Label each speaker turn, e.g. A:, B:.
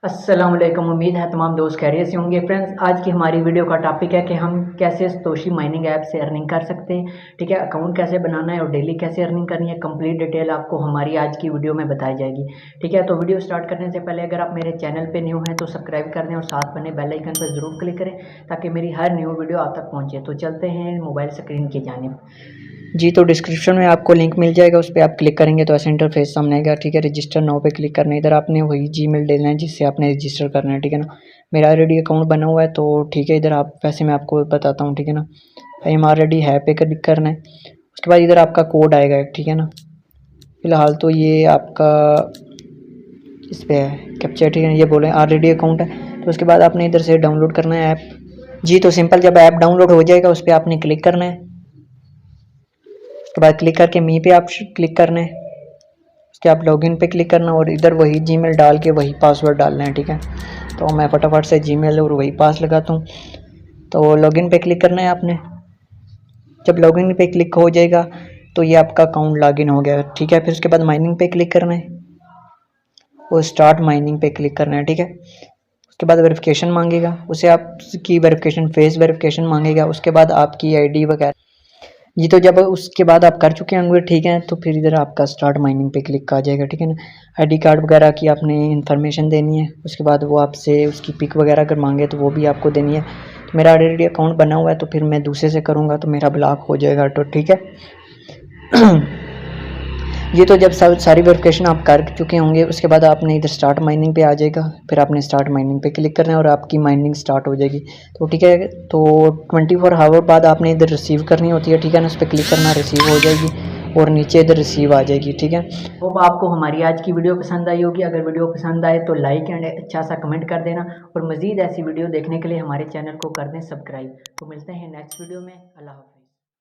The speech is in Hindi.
A: अस्सलाम वालेकुम। उम्मीद है तमाम दोस्त खैरियत से होंगे। फ्रेंड्स, आज की हमारी वीडियो का टॉपिक है कि हम कैसे सतोशी माइनिंग ऐप से अर्निंग कर सकते हैं। ठीक है, अकाउंट कैसे बनाना है और डेली कैसे अर्निंग करनी है, कंप्लीट डिटेल आपको हमारी आज की वीडियो में बताई जाएगी। ठीक है, तो वीडियो स्टार्ट करने से पहले अगर आप मेरे चैनल पे न्यू हैं तो सब्सक्राइब कर दें और साथ बने बेल आइकन पर ज़रूर क्लिक करें ताकि मेरी हर न्यू वीडियो आप तक पहुँचे। तो चलते हैं मोबाइल स्क्रीन की जानिब। जी, तो डिस्क्रिप्शन में आपको लिंक मिल जाएगा, उस पर आप क्लिक करेंगे तो ऐसा इंटरफेस सामने आएगा। ठीक है, रजिस्टर नाउ पे क्लिक करना है। इधर आपने वही जीमेल देना है जिससे आपने रजिस्टर करना है। ठीक है ना, मेरा ऑलरेडी अकाउंट बना हुआ है तो ठीक है। इधर आप वैसे मैं आपको बताता हूँ। ठीक है ना, आई एम ऑलरेडी है पे क्लिक करना है। उसके बाद इधर आपका कोड आएगा। ठीक है ना, फिलहाल तो ये आपका इस पर है कैप्चर। ठीक है, ये बोले ऑलरेडी अकाउंट है तो उसके बाद आपने इधर से डाउनलोड करना है ऐप। जी, तो सिंपल, जब ऐप डाउनलोड हो जाएगा उस पर आपने क्लिक करना है। उसके बाद क्लिक करके मी पे आप क्लिक करना है। उसके आप लॉगिन पे क्लिक करना और इधर वही जीमेल डाल के वही पासवर्ड डालना है। ठीक है, तो मैं फटाफट से जीमेल और वही पास लगाता हूँ। तो लॉगिन पे क्लिक करना है आपने। जब लॉगिन पे क्लिक हो जाएगा तो ये आपका अकाउंट लॉगिन हो गया। ठीक है, फिर उसके बाद माइनिंग पे क्लिक करना है और स्टार्ट माइनिंग पे क्लिक करना है। ठीक है, उसके बाद वेरिफिकेशन मांगेगा, उसे आपकी वेरिफिकेशन फेस वेरिफिकेशन मांगेगा। उसके बाद आपकी आईडी वगैरह। जी, तो जब उसके बाद आप कर चुके होंगे, ठीक है, तो फिर इधर आपका स्टार्ट माइनिंग पे क्लिक आ जाएगा। ठीक है ना, आईडी कार्ड वगैरह की आपने इन्फॉर्मेशन देनी है। उसके बाद वो आपसे उसकी पिक वगैरह अगर मांगे तो वो भी आपको देनी है। तो मेरा ऑलरेडी अकाउंट बना हुआ है तो फिर मैं दूसरे से करूँगा तो मेरा ब्लॉक हो जाएगा। तो ठीक है ये तो जब सारी वेरिफिकेशन आप कर चुके होंगे उसके बाद आपने इधर स्टार्ट माइनिंग पे आ जाएगा। फिर आपने स्टार्ट माइनिंग पे क्लिक करना है और आपकी माइनिंग स्टार्ट हो जाएगी। तो ठीक है, तो 24 आवर बाद आपने इधर रिसीव करनी होती है। ठीक है ना, उस पर क्लिक करना, रिसीव हो जाएगी और नीचे इधर रिसीव आ जाएगी। ठीक है, होप आपको हमारी आज की वीडियो पसंद आई होगी। अगर वीडियो पसंद आए तो लाइक एंड अच्छा सा कमेंट कर देना और मज़ीद ऐसी वीडियो देखने के लिए हमारे चैनल को कर दें सब्सक्राइब। तो मिलते हैं नेक्स्ट वीडियो में। अल्लाह हाफ़िज़।